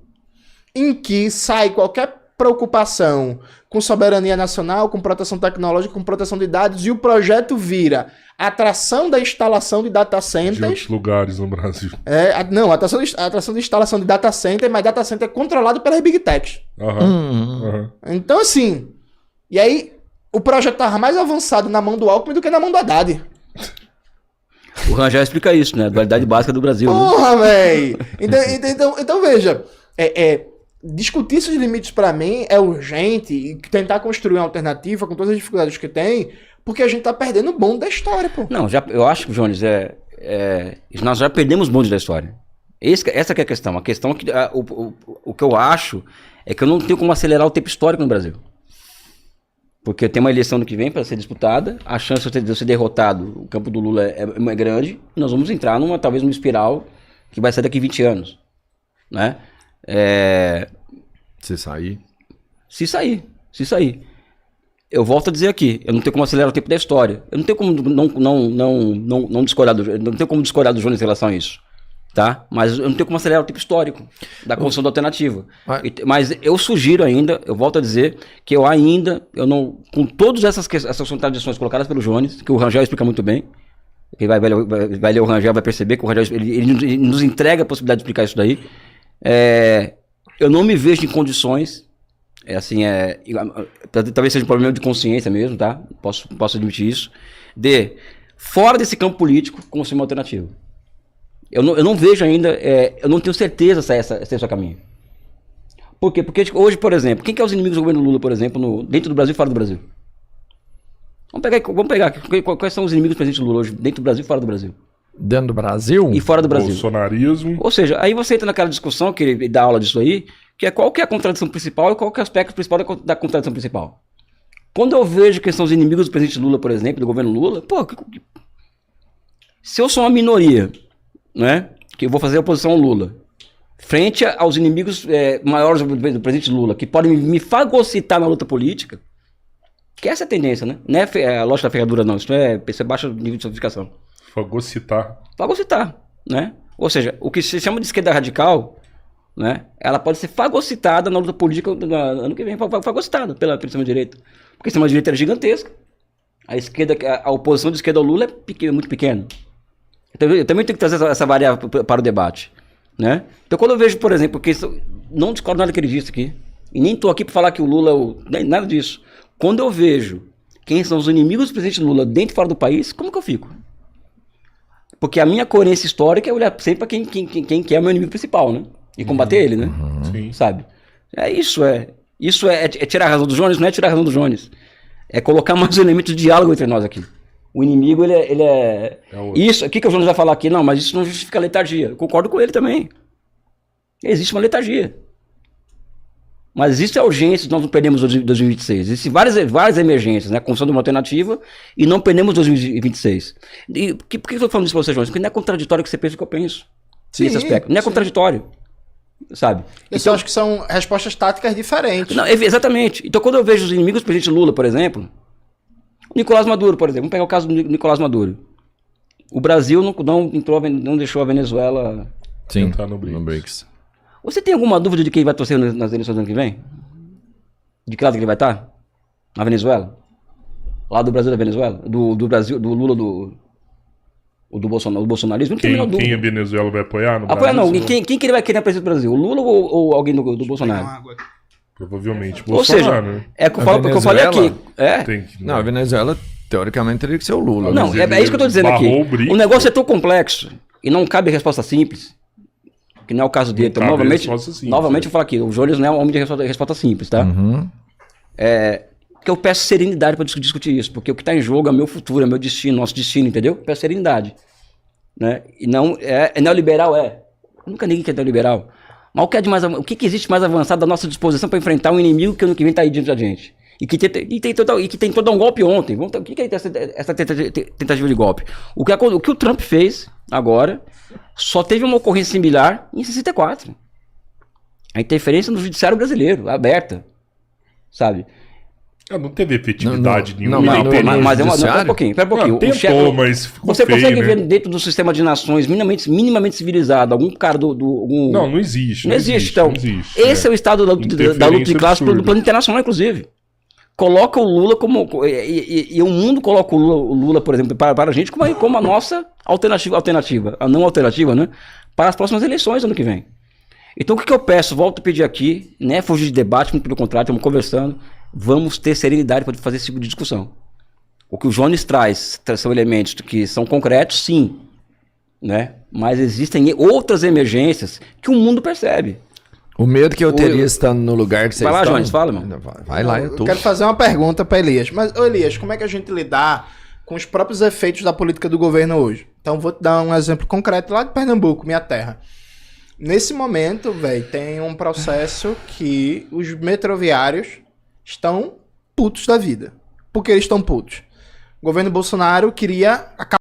em que sai qualquer preocupação com soberania nacional, com proteção tecnológica, com proteção de dados, e o projeto vira atração da instalação de data centers. De outros lugares no Brasil. Atração de instalação de data center, mas data center controlado pelas Big Techs. Então, assim, e aí o projeto estava mais avançado na mão do Alckmin do que na mão do Haddad. O Rangel explica isso, né? A dualidade básica do Brasil. Porra, véi! Então, veja, discutir esses limites pra mim é urgente e tentar construir uma alternativa com todas as dificuldades que tem, porque a gente tá perdendo o bonde da história, pô. Não, eu acho que, Jones, nós já perdemos o bonde da história. Essa que é a questão. A questão é que o que eu acho é que eu não tenho como acelerar o tempo histórico no Brasil. Porque tem uma eleição no que vem para ser disputada, a chance de eu ser derrotado, o campo do Lula é grande, e nós vamos entrar talvez numa espiral que vai sair daqui 20 anos, né? Se sair. Se sair. Eu volto a dizer aqui, eu não tenho como acelerar o tempo da história. Eu não tenho como não discordar do Jones em relação a isso. Tá? Mas eu não tenho como acelerar o tempo histórico da construção da alternativa. Mas eu sugiro ainda, eu volto a dizer, que com todas essas contradições colocadas pelo Jones, que o Rangel explica muito bem, quem vai ler o Rangel vai perceber que o Rangel ele nos entrega a possibilidade de explicar isso daí. Eu não me vejo em condições, talvez seja um problema de consciência mesmo, tá? Posso admitir isso, de, fora desse campo político, construir uma alternativa. Eu não vejo ainda, eu não tenho certeza se esse é o caminho. Por quê? Porque hoje, por exemplo, quem que é os inimigos do governo Lula, por exemplo, dentro do Brasil e fora do Brasil? Vamos pegar quais são os inimigos do presidente Lula hoje, dentro do Brasil e fora do Brasil? Dentro do Brasil? E fora do Brasil. Bolsonarismo. Ou seja, aí você entra naquela discussão, que ele dá aula disso aí, que é qual que é a contradição principal e qual que é o aspecto principal da contradição principal. Quando eu vejo que são os inimigos do presidente Lula, por exemplo, do governo Lula, se eu sou uma minoria, né, que eu vou fazer oposição ao Lula, frente aos inimigos maiores do presidente Lula, que podem me fagocitar na luta política, que essa é a tendência, né? Não é a lógica da ferradura, não. Isso é baixa nível de sofisticação. Fagocitar, né? Ou seja, o que se chama de esquerda radical, né, ela pode ser fagocitada na luta política ano que vem, fagocitada pela extrema-direita. Porque a extrema-direita é gigantesca. A oposição de esquerda ao Lula é muito pequena. Eu também tenho que trazer essa variável para o debate, né? Então, quando eu vejo, por exemplo, que não discordo nada que ele disse aqui, e nem estou aqui para falar que o Lula nada disso. Quando eu vejo quem são os inimigos do presidente Lula dentro e fora do país, como que eu fico? Porque a minha coerência histórica é olhar sempre para quem é o meu inimigo principal, né? E combater ele, né? Sim. Sabe? Isso é tirar a razão do Jones, não é tirar a razão do Jones. É colocar mais elementos de diálogo entre nós aqui. O inimigo, ele é... Isso, o que o Jones vai falar aqui? Não, mas isso não justifica a letargia. Eu concordo com ele também. Existe uma letargia. Mas existe a urgência de nós não perdermos 2026. Existem várias emergências, né? A construção de uma alternativa e não perdemos 2026. E por que eu estou falando isso para você, Jones? Porque não é contraditório que você pensa o que eu penso. Sim, nesse aspecto. Não é contraditório. Sabe? Eu só acho que são respostas táticas diferentes. Não, exatamente. Então, quando eu vejo os inimigos do presidente Lula, por exemplo, o Nicolás Maduro, por exemplo, vamos pegar o caso do Nicolás Maduro. O Brasil não deixou a Venezuela... Sim, Entrar no BRICS. no BRICS. Você tem alguma dúvida de quem vai torcer nas eleições do ano que vem? De que lado que ele vai estar? Na Venezuela? Lá do Brasil da Venezuela? Do Brasil, do Lula, do Bolsonaro, do bolsonarismo? Não tem a menor dúvida. Quem a Venezuela vai apoiar no Apoia Brasil? não. Quem que ele vai querer na presidência do Brasil? O Lula ou alguém do Bolsonaro? Provavelmente Ou seja, Bolsonaro, né? é o que eu falei aqui. É. Tem que, Não, a Venezuela, teoricamente, teria que ser o Lula. Não, mas é isso que eu tô dizendo aqui. barrou o BRICS, O negócio é tão complexo e não cabe resposta simples, que não é o caso dele. Então, cabe novamente, resposta simples, eu vou falar aqui, o Jones não é um homem de resposta simples, tá? Uhum. Porque eu peço serenidade para discutir isso, porque o que está em jogo é meu futuro, é meu destino, nosso destino, entendeu? Eu peço serenidade. Né? E não, neoliberal, Eu nunca neguei que é neoliberal. Mas o que existe mais avançado da nossa disposição para enfrentar um inimigo que ano que vem está aí diante da gente? E que tentou dar um golpe ontem. O que é essa tentativa de golpe? O que o Trump fez agora só teve uma ocorrência similar em 64. A interferência no judiciário brasileiro, aberta. Sabe? Não teve efetividade Não, nenhuma. Mas no pera um judiciário? pouquinho. Tentou, mas ficou Você feio, consegue né? ver dentro do sistema de nações minimamente civilizado, algum cara Não existe. Não existe, então. Não existe, Esse é o estado da luta de classe do plano internacional, inclusive. Coloca o Lula como... E o mundo coloca o Lula, por exemplo, para a gente como a nossa alternativa, a não alternativa, né? Para as próximas eleições ano que vem. Então o que eu peço? Volto a pedir aqui, né? Fugir de debate, muito pelo contrário, estamos conversando. Vamos ter serenidade para fazer esse tipo de discussão. O que o Jones traz são elementos que são concretos, sim, né? Mas existem outras emergências que o mundo percebe. O medo que eu teria estando no lugar que vocês Vai lá, estão... Jones, fala, mano. Vai lá, Eu quero fazer uma pergunta para Elias. Mas, Elias, como é que a gente lidar com os próprios efeitos da política do governo hoje? Então, vou te dar um exemplo concreto lá de Pernambuco, minha terra. Nesse momento, velho, tem um processo que os metroviários estão putos da vida. Por que eles estão putos? O governo Bolsonaro queria acabar